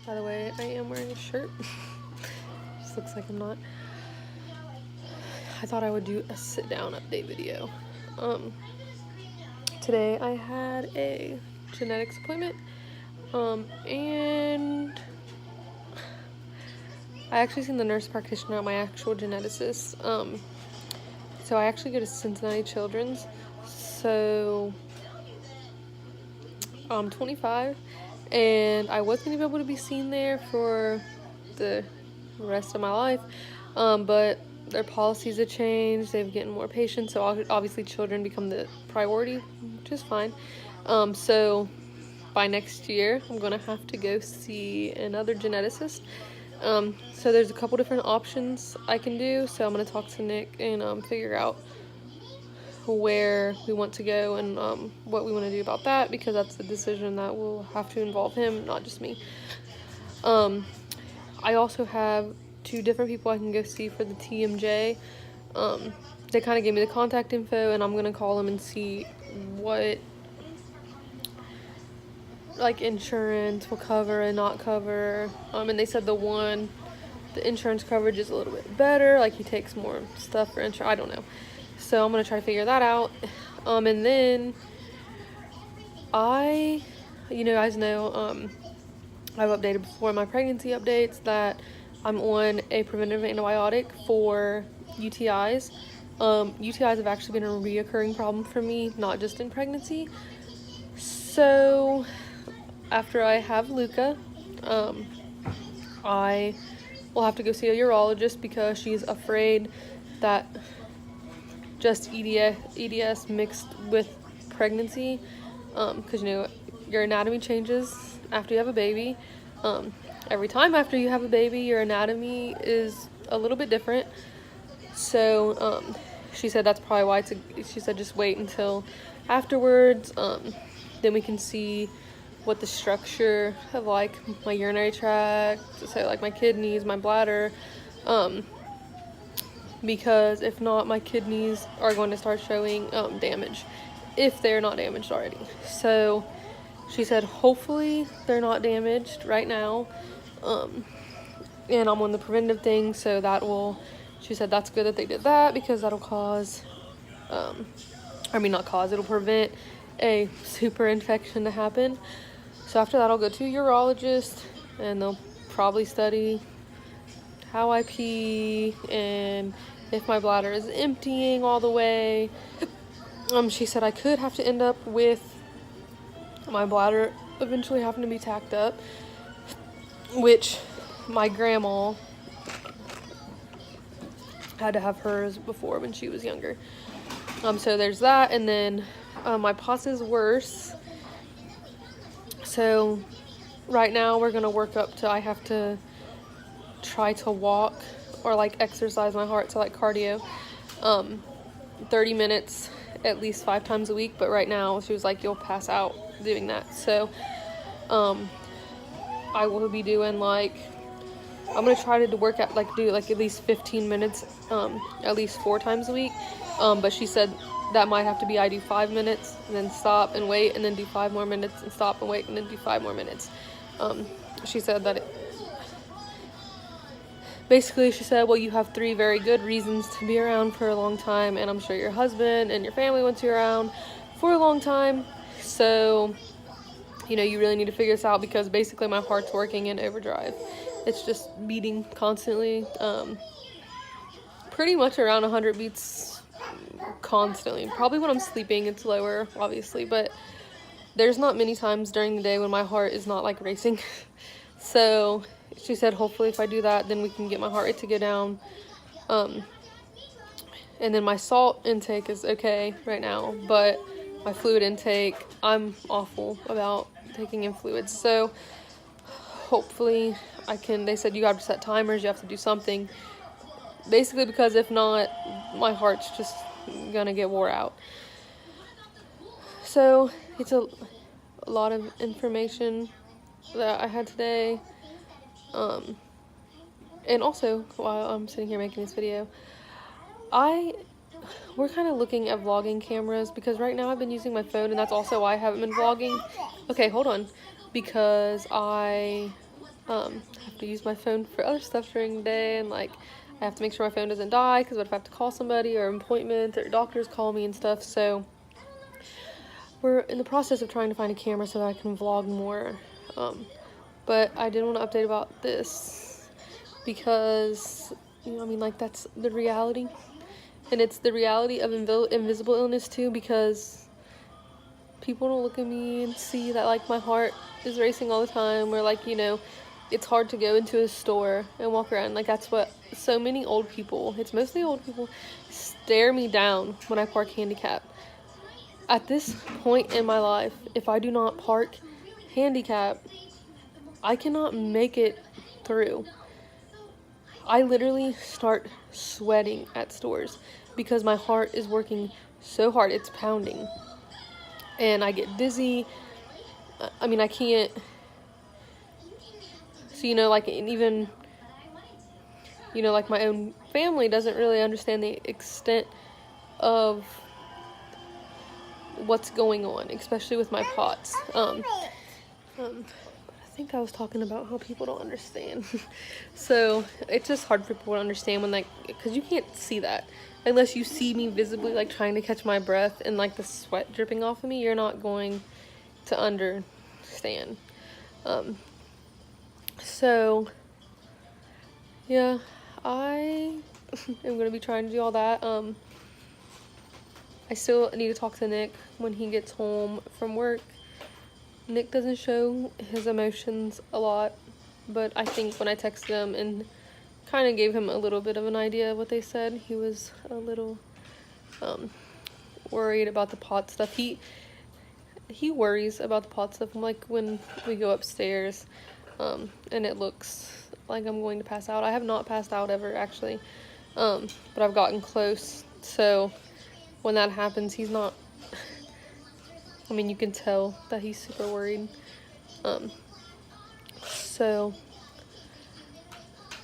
By the way, I am wearing a shirt. Just looks like I'm not. I thought I would do a sit down update video. Today I had a genetics appointment. And I actually seen the nurse practitioner, my actual geneticist. So I actually go to Cincinnati Children's. So I'm 25. And I wasn't going to be able to be seen there for the rest of my life, but their policies have changed. They've getting more patients, so obviously children become the priority, which is fine. So by next year, I'm going to have to go see another geneticist. So there's a couple different options I can do, so I'm going to talk to Nick and figure out where we want to go and what we want to do about that, because that's a decision that will have to involve him, not just me. I also have 2 different people I can go see for the TMJ. They kind of gave me the contact info, and I'm going to call them and see what like insurance will cover and not cover. And they said the insurance coverage is a little bit better, like he takes more stuff for insurance. I don't know. So I'm going to try to figure that out. And then you guys know, I've updated before in my pregnancy updates that I'm on a preventative antibiotic for UTIs. UTIs have actually been a reoccurring problem for me, not just in pregnancy. So after I have Luca, I will have to go see a urologist because she's afraid that just EDS mixed with pregnancy, because your anatomy changes after you have a baby. Every time after you have a baby, your anatomy is a little bit different. So she said that's probably why she said just wait until afterwards, then we can see what the structure of like my urinary tract, so like my kidneys, my bladder, because if not, my kidneys are going to start showing damage if they're not damaged already. So she said hopefully they're not damaged right now, and I'm on the preventative thing, so she said that's good that they did that, because that'll it'll prevent a super infection to happen. So after that, I'll go to a urologist, and they'll probably study how I pee and if my bladder is emptying all the way. She said I could have to end up with my bladder eventually having to be tacked up, which my grandma had to have hers before when she was younger. So there's that, and then my pus is worse. So right now we're gonna work up to, I have to try to walk or like exercise my heart, so like cardio, 30 minutes at least 5 times a week. But right now she was like, you'll pass out doing that. So I will be doing like, I'm gonna try to work at do like at least 15 minutes, at least 4 times a week. But she said that might have to be I do 5 minutes and then stop and wait and then do 5 more minutes and stop and wait and then do 5 more minutes. She said that basically she said, well, you have 3 very good reasons to be around for a long time, and I'm sure your husband and your family wants you around for a long time. So, you know, you really need to figure this out, because basically my heart's working in overdrive. It's just beating constantly, pretty much around 100 beats constantly. Probably when I'm sleeping it's lower, obviously, but there's not many times during the day when my heart is not like racing. So she said hopefully if I do that, then we can get my heart rate to go down. And then my salt intake is okay right now, but my fluid intake, I'm awful about taking in fluids. So hopefully I can, they said you have to set timers, you have to do something. Basically, because if not, my heart's just gonna get wore out. So it's a lot of information that I had today. And also, while I'm sitting here making this video, we're kind of looking at vlogging cameras, because right now I've been using my phone, and that's also why I haven't been vlogging. Okay, hold on. Because I have to use my phone for other stuff during the day, and like I have to make sure my phone doesn't die, because what if I have to call somebody or an appointment or doctors call me and stuff. So we're in the process of trying to find a camera so that I can vlog more. But I did want to update about this, because, you know, I mean, like, that's the reality. And it's the reality of invisible illness too, because people don't look at me and see that, like, my heart is racing all the time, or, like, you know, it's hard to go into a store and walk around. Like, that's what so many old people, it's mostly old people, stare me down when I park handicapped. At this point in my life, if I do not park handicapped, I cannot make it through. I literally start sweating at stores because my heart is working so hard, it's pounding. And I get dizzy. I mean, I can't. So, you know, like, even, you know, like, my own family doesn't really understand the extent of what's going on, especially with my POTS. I think I was talking about how people don't understand. So it's just hard for people to understand when, like, because you can't see that unless you see me visibly, like, trying to catch my breath and, like, the sweat dripping off of me. You're not going to understand. So yeah, I am gonna be trying to do all that. I still need to talk to Nick when he gets home from work. Nick doesn't show his emotions a lot, but I think when I texted him and kind of gave him a little bit of an idea of what they said, he was a little worried about the pot stuff. He worries about the pot stuff. Like, when we go upstairs, and it looks like I'm going to pass out. I have not passed out ever, actually, but I've gotten close. So when that happens, he's not, I mean, you can tell that he's super worried. So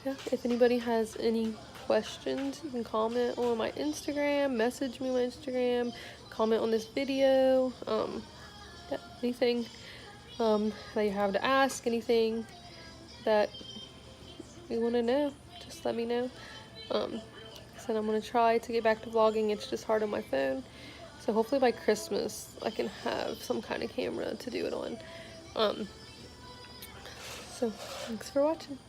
yeah, if anybody has any questions, you can comment on my Instagram, message me on my Instagram, comment on this video, yeah, anything that you have to ask, anything that you want to know, just let me know. So I'm going to try to get back to vlogging. It's just hard on my phone. So hopefully by Christmas I can have some kind of camera to do it on. So thanks for watching.